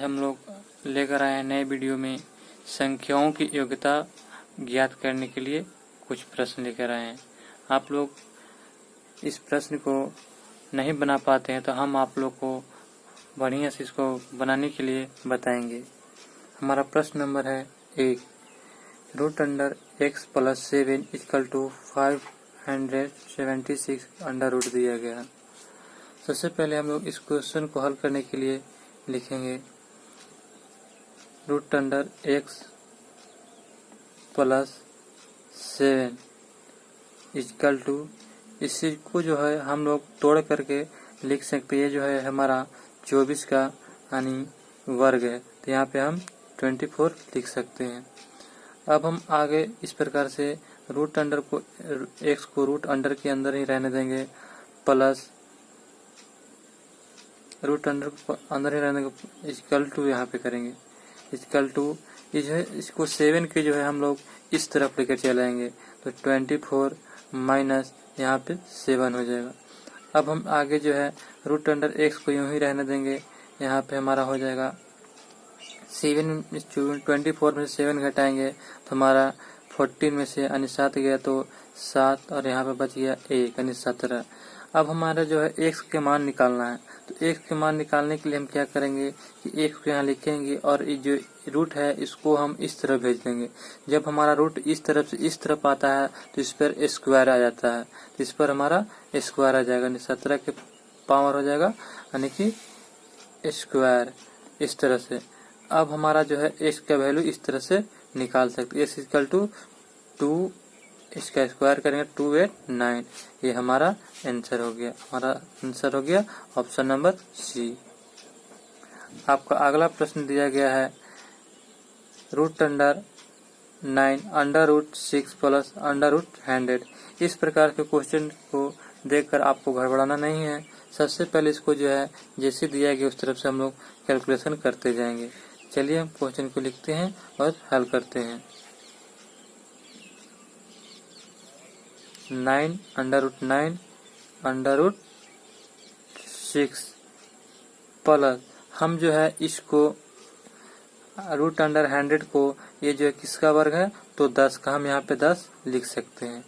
हम लोग लेकर आए हैं नए वीडियो में संख्याओं की योग्यता ज्ञात करने के लिए कुछ प्रश्न लेकर आए हैं। आप लोग इस प्रश्न को नहीं बना पाते हैं तो हम आप लोग को बढ़िया से इसको बनाने के लिए बताएंगे। हमारा प्रश्न नंबर है 1। √x + 7 = 576 अंडर रूट दिया गया। सबसे पहले हम लोग इस क्वेश्चन को हल करने के लिए लिखेंगे √x + 7 = इसी को जो है हम लोग तोड़ करके लिख सकते हैं। ये जो है हमारा 24 का यानी वर्ग है, तो यहाँ पे हम 24 लिख सकते हैं। अब हम आगे इस प्रकार से रूट अंडर को x को रूट अंडर के अंदर ही रहने देंगे, प्लस रूट अंडर को अंदर ही रहने देंगे इक्वल टू यहाँ पे करेंगे इक्वल टू ये जो है इसको 7 के जो है हम लोग इस तरफ लेकर चलाएंगे तो 24 माइनस यहाँ पे 7 हो जाएगा। अब हम आगे जो है रूट अंडर x को यूं ही रहने देंगे, यहाँ पे हमारा हो जाएगा 24 में से 7 घटाएंगे तो हमारा 14 में से यानी 7 गया तो 7 और यहाँ पे बच गया 1 यानी 17। अब हमारा जो है x के मान निकालना है, तो x के मान निकालने के लिए हम क्या करेंगे कि x को यहाँ लिखेंगे और ये जो रूट है इसको हम इस तरफ भेज देंगे। जब हमारा रूट इस तरफ से इस तरफ आता है तो इस पर स्क्वायर आ जाता है, तो इस पर हमारा स्क्वायर आ जाएगा, 17 के पावर हो जाएगा यानी कि स्क्वायर इस तरह से। अब हमारा जो है x का वैल्यू इस तरह से निकाल सकते हैं, x = 2 इसका स्क्वायर करेंगे 2 8 9। ये हमारा आंसर हो गया। हमारा आंसर हो गया ऑप्शन नंबर सी। आपका अगला प्रश्न दिया गया है √9 √6 + √100। इस प्रकार के क्वेश्चन को देखकर आपको गड़बड़ाना नहीं है। सबसे पहले इसको जो है जैसे दिया गया उस तरफ से हम लोग कैलकुलेशन करते जाएंगे। चलिए हम क्वेश्चन को लिखते हैं और हल करते हैं। 9 √9 √6 प्लस हम जो है इसको √100 को ये जो है किसका वर्ग है तो 10 का, हम यहाँ पे 10 लिख सकते हैं।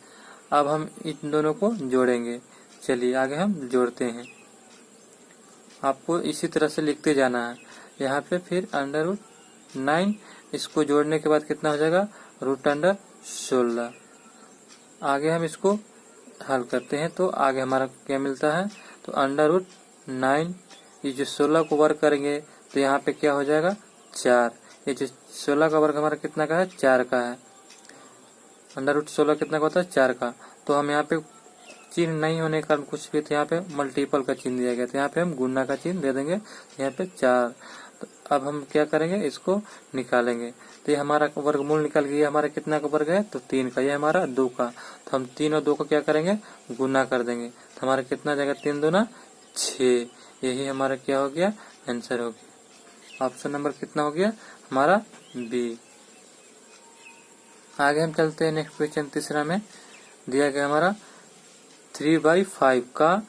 अब हम इन दोनों को जोड़ेंगे। चलिए आगे हम जोड़ते हैं। आपको इसी तरह से लिखते जाना है। यहाँ पे फिर √9 इसको जोड़ने के बाद कितना हो जाएगा √16। आगे हम इसको हल करते हैं तो आगे हमारा क्या मिलता है तो √9 ये जो 16 को वर्ग करेंगे तो यहाँ पे क्या हो जाएगा 4। ये जो 16 का वर्ग हमारा कितना का है 4 का है। √16 कितना का होता है 4 का। तो हम यहाँ पे चिन्ह नहीं होने का कुछ भी, तो यहाँ पे मल्टीपल का चिन्ह दिया गया, तो यहाँ पे हम गुणा का चिन्ह दे देंगे, यहाँ पे 4। तो अब हम क्या करेंगे इसको निकालेंगे। तो ये हमारा वर्गमूल निकल गया। हमारा कितना का वर्ग है तो 3 का, ये हमारा 2 का। तो हम 3 और 2 को क्या करेंगे गुना कर देंगे, तो हमारा कितना जाएगा 3 दूना 6। यही हमारा क्या हो गया आंसर हो गया। ऑप्शन नंबर कितना हो गया हमारा बी। आगे हम चलते हैं नेक्स्ट क्वेश्चन तीसरा में दिया गया हमारा 3/5 का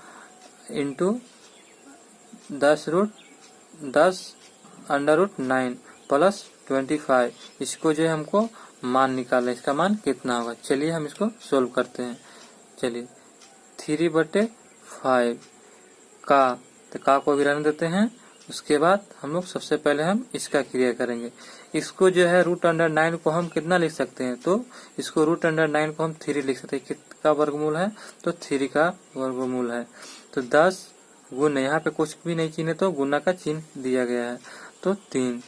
इंटू 10 √9 + 25। इसको जो है हमको मान निकालना है, इसका मान कितना होगा। चलिए हम इसको सोल्व करते हैं। चलिए 3/5 का, तो का को भी रहने देते हैं। उसके बाद हम लोग सबसे पहले हम इसका क्रिया करेंगे। इसको जो है √9 को हम कितना लिख सकते हैं तो इसको √9 को हम 3 लिख सकते हैं। किसका वर्गमूल है तो 3 का वर्गमूल है। तो 10 गुना, यहाँ पे कुछ भी नहीं चिन्ह तो गुना का चिन्ह दिया गया है, तो 3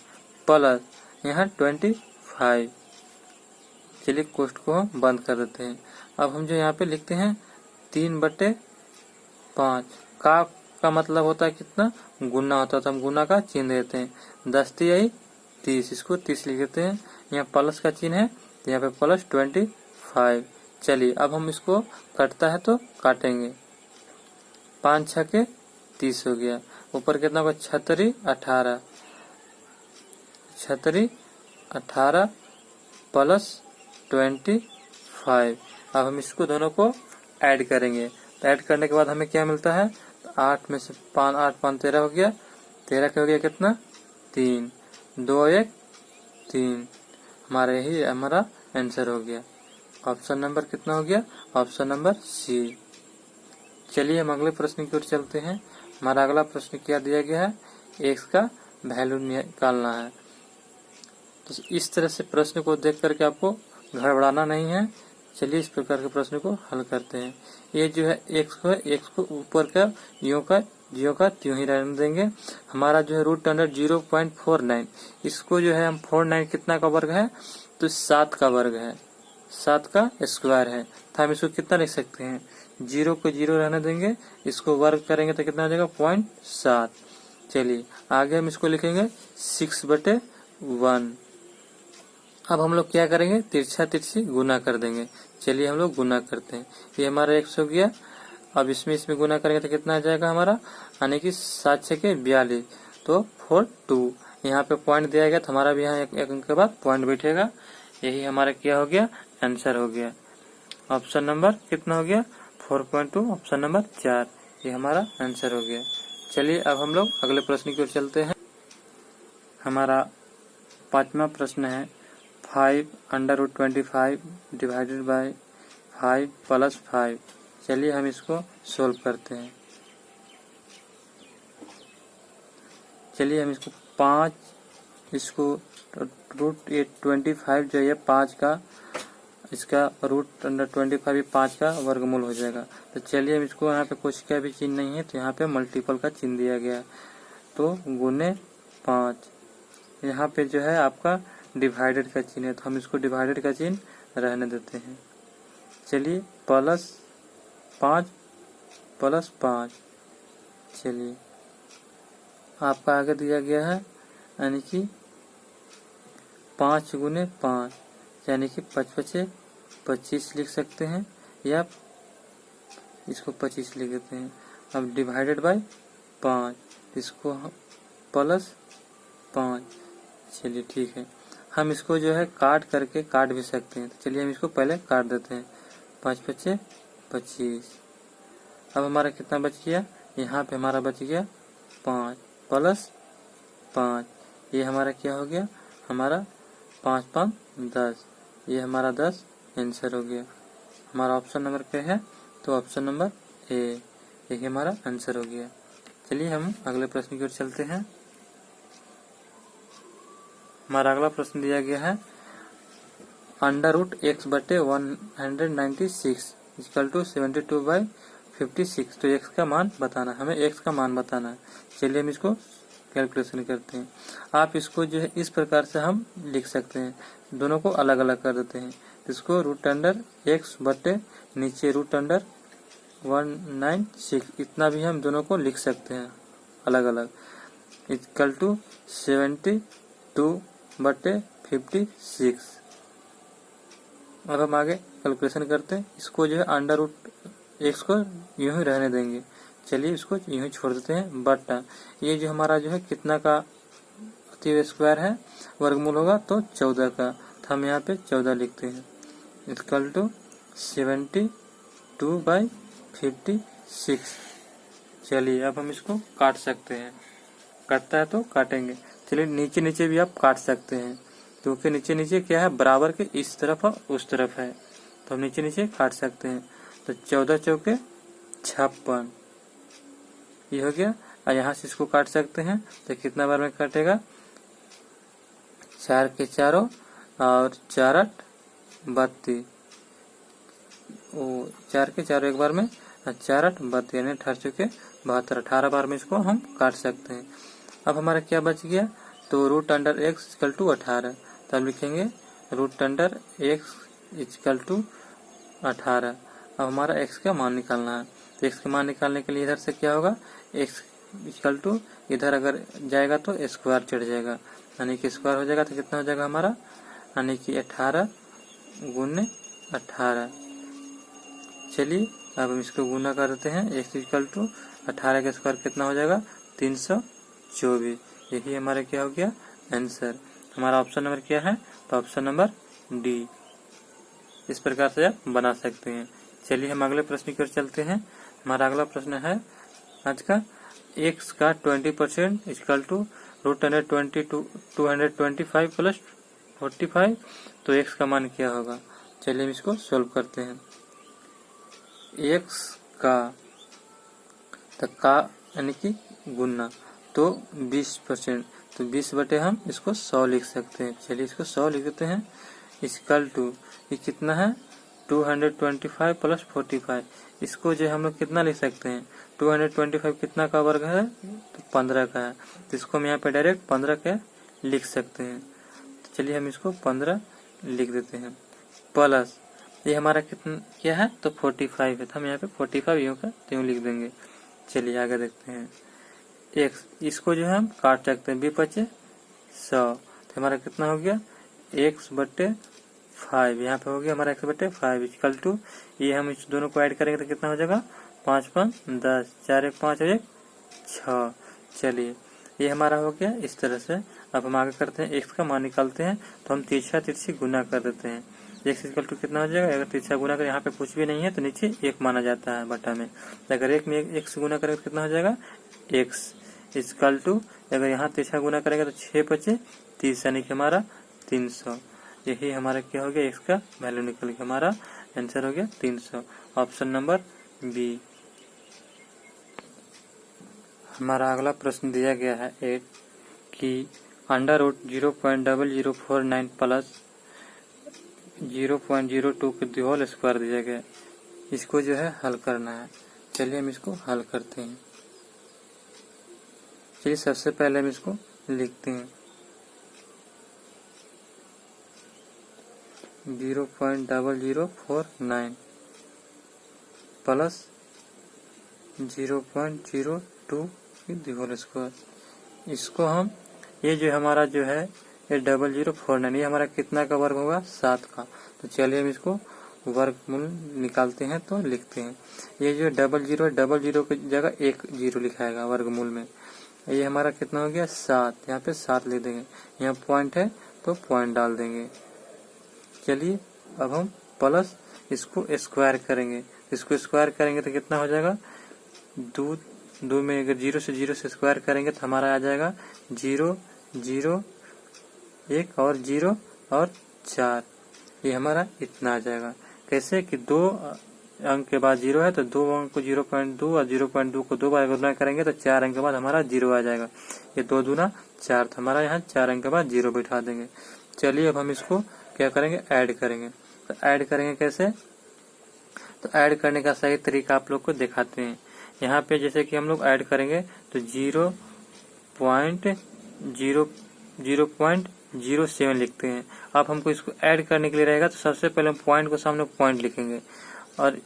प्लस यहाँ 25। चलिए कोष्ठ को हम बंद कर देते हैं। अब हम जो यहाँ पे लिखते हैं 3/5 का मतलब होता है कितना गुना होता है, तो हम गुना का चिन्ह देते हैं। 10 × 30, इसको 30 लिख देते हैं। यहाँ प्लस का चिन्ह है तो यहाँ पे प्लस 25। चलिए अब हम इसको कटता है तो काटेंगे। 5 × 6 = 30 हो गया। ऊपर कितना होगा 36 18 18 प्लस 25। अब हम इसको दोनों को ऐड करेंगे, तो ऐड करने के बाद हमें क्या मिलता है तो 8 में से 5 8 5 13 हो गया। 13 का हो गया कितना 3, 2 1 3। यही हमारा आंसर हो गया। ऑप्शन नंबर कितना हो गया? Option number C. चलिए हम अगले प्रश्न की ओर चलते हैं। हमारा अगला प्रश्न क्या दिया गया है? x का वैल्यू निकालना है। तो इस तरह से प्रश्न को देख करके आपको गड़बड़ाना नहीं है। चलिए इस प्रकार के प्रश्न को हल करते हैं। ये जो है x को ऊपर का ज्यों का त्यों ही रहने देंगे। हमारा जो है रूट अंडर 0.49, इसको जो है हम 49 कितना का वर्ग है? तो 7 का वर्ग है, 7 का स्क्वायर है। तो हम इसको कितना लिख सकते हैं? 0 को 0 रहने देंगे, इसको वर्ग करेंगे तो कितना आ जाएगा? 0.7। चलिए आगे हम इसको लिखेंगे 6/1। अब हम लोग क्या करेंगे? तिरछा तिरछी गुना कर देंगे। चलिए हम लोग गुना करते हैं। ये हमारा x हो गया। अब इसमें गुना करेंगे तो कितना आ जाएगा हमारा? यानी कि 7 6 के 42, तो 42। यहाँ पे पॉइंट दिया गया तो हमारा भी यहाँ एक अंक के बाद पॉइंट बैठेगा। यही हमारा क्या हो गया? आंसर हो गया। ऑप्शन नंबर कितना हो गया? 4.2, ऑप्शन नंबर 4। ये हमारा आंसर हो गया। चलिए अब हम लोग अगले प्रश्न की ओर चलते हैं। हमारा 5वां प्रश्न है 5√25 डिवाइडेड बाय 5 + 5। चलिए हम इसको सोल्व करते हैं। चलिए हम इसको 5, इसको √25 जो है 5 का, इसका √25 5 का वर्गमूल हो जाएगा। तो चलिए हम इसको, यहाँ पे कुछ का भी चिन्ह नहीं है तो यहाँ पे मल्टीपल का चिन्ह दिया गया, तो गुने 5। यहाँ पे जो है आपका डिवाइडेड का चिन्ह है तो हम इसको डिवाइडेड का चिन्ह रहने देते हैं। चलिए +5 + 5। चलिए आपका आगे दिया गया है यानी कि 5 गुने 5, यानी कि 5 × 25 लिख सकते हैं, या इसको 25 लिख देते हैं। अब डिवाइडेड बाय 5, इसको +5। चलिए ठीक है, हम इसको जो है काट भी सकते हैं। तो चलिए हम इसको पहले काट देते हैं। 5 × 5 = 25। अब हमारा कितना बच गया? यहाँ पे हमारा बच गया 5 + 5। ये हमारा क्या हो गया? हमारा 5 × 5 = 10। ये हमारा 10 आंसर हो गया। हमारा ऑप्शन नंबर क्या है? तो ऑप्शन नंबर ए, यही हमारा आंसर हो गया। चलिए हम अगले प्रश्न की ओर चलते हैं। हमारा अगला प्रश्न दिया गया है √x/196 = 72/56। तो x का मान बताना, हमें x का मान बताना है। चलिए हम इसको कैलकुलेशन करते हैं। आप इसको जो है इस प्रकार से हम लिख सकते हैं, दोनों को अलग अलग कर देते हैं। इसको √x बटे नीचे √196, इतना भी हम दोनों को लिख सकते हैं अलग अलग, = 72/56। अब हम आगे कैलकुलेशन करते हैं। इसको जो है √x को यूं ही रहने देंगे। चलिए इसको यूं ही छोड़ देते हैं, बटा ये जो हमारा जो है कितना का स्क्वायर है, वर्गमूल होगा तो 14 का, तो हम यहाँ पे 14 लिखते हैं, = 72/56। चलिए अब हम इसको काट सकते हैं, कटता है तो काटेंगे। चलिए नीचे नीचे भी आप काट सकते हैं, क्योंकि नीचे नीचे क्या है, बराबर के इस तरफ और उस तरफ है, तो हम नीचे नीचे काट सकते हैं। तो 14 चौके 56, ये हो गया। और यहाँ से इसको काट सकते हैं तो कितना बार में काटेगा? 4 के 4 और 4 8 32, 4 के 4 एक बार में, 4 8 32, यानी 18 चौके 72, 18 बार में इसको हम काट सकते हैं। अब हमारा क्या बच गया? तो √x = 18, तब लिखेंगे √x = 18। अब हमारा x का मान निकालना है, तो x का मान निकालने के लिए इधर से क्या होगा? x = इधर अगर जाएगा तो स्क्वायर चढ़ जाएगा, यानी कि स्क्वायर हो जाएगा तो कितना हो जाएगा हमारा? यानी कि 18 × 18। चलिए अब हम इसको गुना कर देते हैं। x = 18 का स्क्वायर कितना हो जाएगा? 324। यही हमारा क्या हो गया? आंसर। हमारा ऑप्शन नंबर क्या है? तो ऑप्शन नंबर डी। इस प्रकार से आप बना सकते हैं। चलिए हम अगले प्रश्न की ओर चलते हैं। हमारा अगला प्रश्न है आज का, x का 20% = 225 प्लस 45, तो x का मान क्या होगा। चलिए हम इसको सोल्व करते हैं। x का यानी कि गुना तो 20%, तो 20 बटे हम इसको 100 लिख सकते हैं। चलिए इसको 100 लिख देते हैं। इक्वल टू ये कितना है 225 प्लस 45, इसको जो हम लोग कितना लिख सकते हैं 225 कितना का वर्ग है तो 15 का है, तो इसको हम यहाँ पे डायरेक्ट 15 का लिख सकते हैं। तो चलिए हम इसको 15 लिख देते हैं। प्लस ये हमारा कितना क्या है तो 45 है, तो हम यहाँ पे 45 यूँ का त्यों लिख देंगे। चलिए आगे देखते हैं। x इसको जो है हम काट सकते हैं, 20 बचे 100, तो हमारा कितना हो गया x बटे 5, यहाँ पे हो गया हमारा x बटे 5 इक्वल टू ये हम इस दोनों को ऐड करेंगे तो कितना हो जाएगा 5 5 10, 4 1 5 1 6। चलिए ये हमारा हो गया इस तरह से। अब हम आगे करते हैं, x का मान निकालते हैं तो हम तिरछी गुना कर देते हैं। x इक्वल टू कितना हो जाएगा, अगर तिरछा गुना करें यहाँ पे कुछ भी नहीं है तो नीचे 1 माना जाता है बटा में, अगर 1 में 1 से गुना करेंगे तो कितना हो जाएगा x इक्वल टू, अगर यहाँ तिरछा गुना करेंगे तो 6 बचे 30 यानी कि हमारा 300। यही हमारा क्या हो गया, x का वैल्यू निकल के हमारा आंसर हो गया 300, ऑप्शन नंबर बी। हमारा अगला प्रश्न दिया गया है 8 कि √0.0049 प्लस 0.02 के होल स्क्वायर दिया गया, इसको जो है हल करना है। चलिए हम इसको हल करते हैं। चलिए सबसे पहले हम इसको लिखते हैं 0.0049 प्लस 0.02 की होल स्क्वायर, इसको हम ये जो हमारा जो है ये 0049 ये हमारा कितना का वर्ग होगा 7 का, तो चलिए हम इसको वर्गमूल निकालते हैं तो लिखते हैं। ये जो 00 की जगह 1 0 लिखाएगा वर्गमूल में, ये हमारा कितना हो गया 7, यहाँ पे 7 लिख देंगे, यहाँ पॉइंट है तो पॉइंट डाल देंगे। चलिए अब हम प्लस इसको स्क्वायर करेंगे, इसको स्क्वायर करेंगे तो कितना हो जाएगा 2 में अगर 0 से स्क्वायर करेंगे तो हमारा आ जाएगा 0 0 1 और 0 और 4, ये हमारा इतना आ जाएगा। कैसे कि 2 अंक के बाद 0 है तो 2 अंक को 0.2 और 0.2 को 2 बार गुना करेंगे तो 4 अंक के बाद हमारा 0 आ जाएगा। ये 2 दूना 4, तो हमारा यहाँ 4 अंक के बाद 0 बैठा देंगे। चलिए अब हम इसको क्या करेंगे ऐड करेंगे, तो ऐड करेंगे कैसे, तो ऐड करने का सही तरीका आप लोग को दिखाते हैं। यहाँ पे जैसे कि हम लोग ऐड करेंगे तो 0.07 लिखते हैं। अब हमको इसको ऐड करने के लिए रहेगा तो सबसे पहले हम पॉइंट को सामने पॉइंट लिखेंगे, और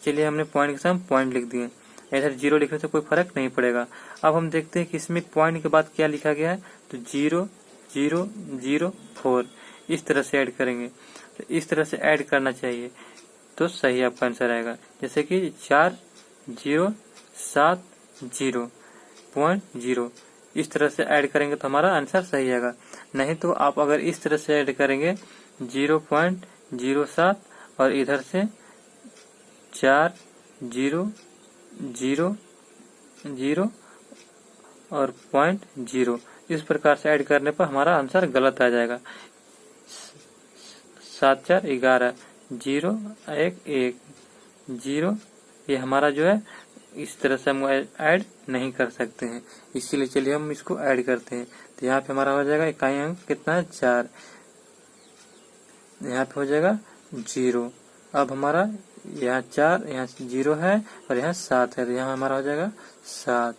चलिए हमने पॉइंट के सामने पॉइंट लिख दिए, इधर 0 लिखने से कोई फर्क नहीं पड़ेगा। अब हम देखते हैं कि इसमें पॉइंट के बाद क्या लिखा गया है, तो 0.004 इस तरह से ऐड करेंगे, तो इस तरह से ऐड करना चाहिए तो सही आपका आंसर आएगा। जैसे कि 4070.0 इस तरह से ऐड करेंगे तो हमारा आंसर सही आएगा। नहीं तो आप अगर इस तरह से ऐड करेंगे 0.07 और इधर से 4000 और 0.0 इस प्रकार से ऐड करने पर हमारा आंसर गलत आ जाएगा। 7 4 11 0 1 1 0, ये हमारा जो है इस तरह से हम ऐड नहीं कर सकते हैं, इसीलिए चलिए हम इसको ऐड करते हैं। तो यहाँ पे हमारा हो जाएगा इकाई अंक कितना है 4, यहाँ पे हो जाएगा 0। अब हमारा यहाँ 4 यहाँ 0 है और यहाँ 7 है, तो यहाँ हमारा हो जाएगा 7।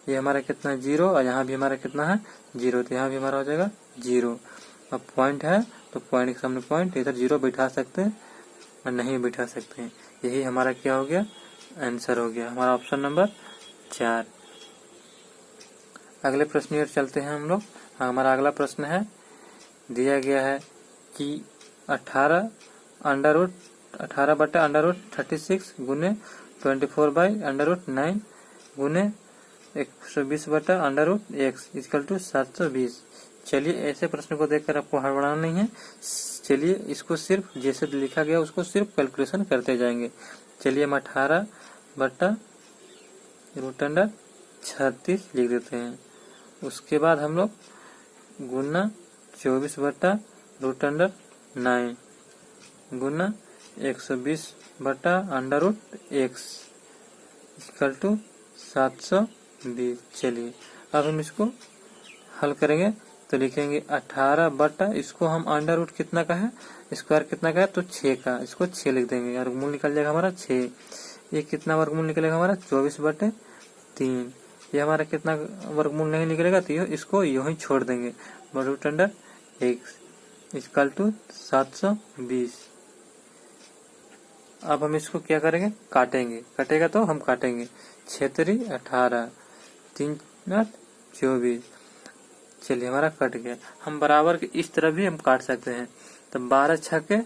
ये हमारा कितना 0 और यहाँ भी हमारा कितना है 0, तो यहाँ भी हमारा हो जाएगा 0। अब पॉइंट है तो पॉइंट के सामने पॉइंट, इधर 0 बैठा सकते हैं और नहीं बैठा सकते हैं। यही हमारा क्या हो गया आंसर हो गया हमारा ऑप्शन नंबर 4। अगले प्रश्न की ओर चलते हैं हम लोग। हमारा अगला प्रश्न है, दिया गया है कि 18/√36 गुने 24/√9 गुने 120/√x इक्वल टू 720। चलिए ऐसे प्रश्न को देखकर आपको हड़बड़ाना नहीं है, चलिए इसको सिर्फ जैसे लिखा गया उसको सिर्फ कैलकुलेशन करते जाएंगे। चलिए हम 18/√36 लिख देते हैं, उसके बाद हम लोग गुना 24 बटा रूट अंडर 9 गुना 120 बटा under root x equal to 720। चलिए अब हम इसको हल करेंगे तो लिखेंगे 18 बटा, इसको हम अंडर रूट कितना का है, स्क्वायर कितना का है तो 6 का, इसको 6 लिख देंगे। वर्गमूल निकल जाएगा हमारा 6। ये कितना वर्गमूल निकलेगा हमारा 24 बटे 3। ये हमारा कितना वर्गमूल नहीं निकलेगा तो इसको यूं ही छोड़ देंगे। Root under x equal to 720। अब हम इसको क्या करेंगे, काटेंगे। कटेगा तो हम काटेंगे 6 3 18 3 8 24। चलिए हमारा कट गया। हम बराबर के इस तरह भी हम काट सकते हैं। तो 12 छके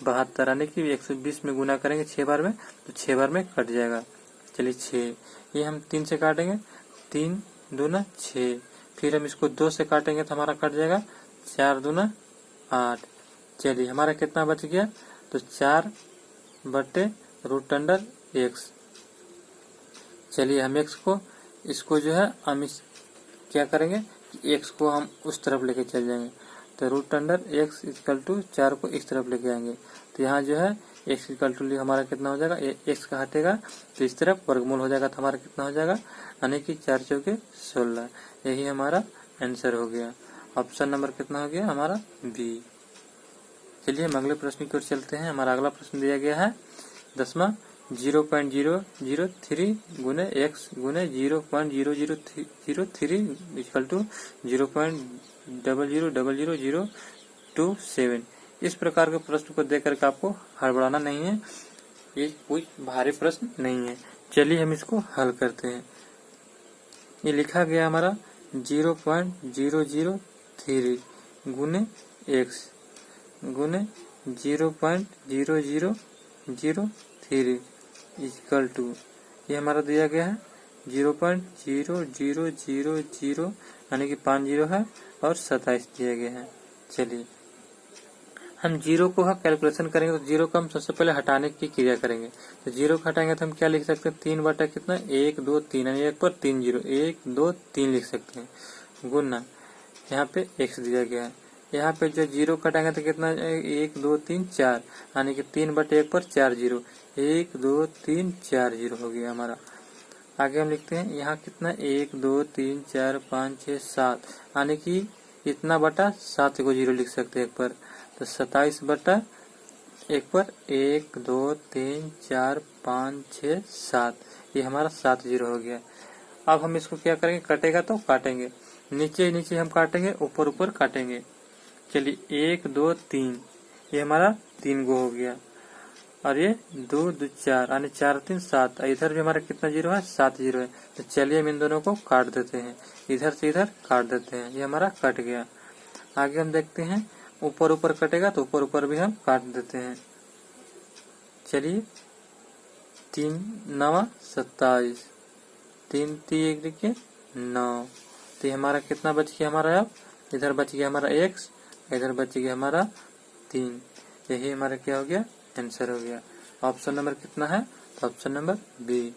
72 यानी कि 120 में गुना करेंगे 6 बार में तो 6 बार में कट जाएगा। चलिए 6, ये हम 3 से काटेंगे, 3 दूना 6। फिर हम इसको 2 से काटेंगे तो हमारा कट जाएगा 4 दूना 8। चलिए हमारा कितना बच गया तो 4 बटे रूट अंडर x। चलिए हम x को इसको जो है हम इस क्या करेंगे कि x को हम उस तरफ लेके चल जाएंगे। तो root under x equal to 4 को इस तरफ लेके आएंगे तो यहाँ जो है x इक्वल टू हमारा कितना हो जाएगा, x का हटेगा तो इस तरफ वर्गमूल हो जाएगा तो हमारा कितना हो जाएगा यानी कि 4 चौके 16। यही हमारा आंसर हो गया। ऑप्शन नंबर कितना हो गया हमारा बी। चलिए हम अगले प्रश्न की ओर चलते हैं। हमारा अगला प्रश्न दिया गया है 10वां 0.003 गुने x गुने 0.0003 इक्वल टू 0.0000027। इस प्रकार के प्रश्न को देख करके आपको हड़बड़ाना नहीं है, ये कोई भारी प्रश्न नहीं है। चलिए हम इसको हल करते हैं। ये लिखा गया हमारा 0.003 गुने x गुने 0.0003 इक्वल टू ये हमारा दिया गया है 0.0000 यानी कि 5 जीरो है और 27 दिया गया है। चलिए हम जीरो को कैलकुलेशन करेंगे तो जीरो को हम सबसे पहले हटाने की क्रिया करेंगे। तो जीरो को हटाएंगे तो हम क्या लिख सकते हैं 3 बटा कितना 1 2 3 यानी 1 पर 3 जीरो 1 2 3 लिख सकते हैं गुना यहाँ पे x दिया गया है। यहाँ पे जो जीरो कटाएंगे तो कितना 1 2 3 4 यानी कि 3 बटे 1 पर 4 जीरो 1 2 3 4 जीरो हो गया हमारा। आगे हम लिखते हैं यहाँ कितना 1 2 3 4 5 6 7 यानी कि इतना बटा 7 को जीरो लिख सकते हैं 1 पर। तो 27 बटा 1 पर 1 2 3 4 5 6 7 ये हमारा 7 जीरो हो गया। अब हम इसको क्या करेंगे, कटेगा तो काटेंगे, नीचे नीचे हम काटेंगे, ऊपर ऊपर काटेंगे। चलिए 1 2 3 ये हमारा 3 गो हो गया और ये 2 2 4 यानी 4 3 7। इधर भी हमारा कितना जीरो है 7 जीरो है। तो चलिए हम इन दोनों को काट देते हैं, इधर से इधर काट देते हैं, ये हमारा कट गया। आगे हम देखते हैं ऊपर ऊपर कटेगा तो ऊपर ऊपर भी हम काट देते हैं। चलिए 3 9 27 3 3 लिखिए 9। तो हमारा कितना बच गया हमारा, अब इधर बच गया हमारा x इधर बच गया हमारा 3। यही हमारा क्या हो गया आंसर हो गया। ऑप्शन नंबर कितना है तो ऑप्शन नंबर बी।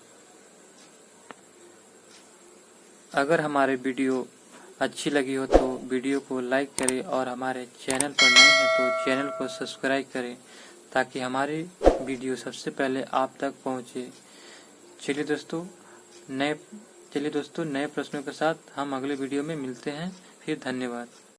अगर हमारे वीडियो अच्छी लगी हो तो वीडियो को लाइक करें और हमारे चैनल पर नए हैं तो चैनल को सब्सक्राइब करें ताकि हमारी वीडियो सबसे पहले आप तक पहुंचे। चलिए दोस्तों नए प्रश्नों के साथ हम अगले वीडियो में मिलते हैं। फिर धन्यवाद।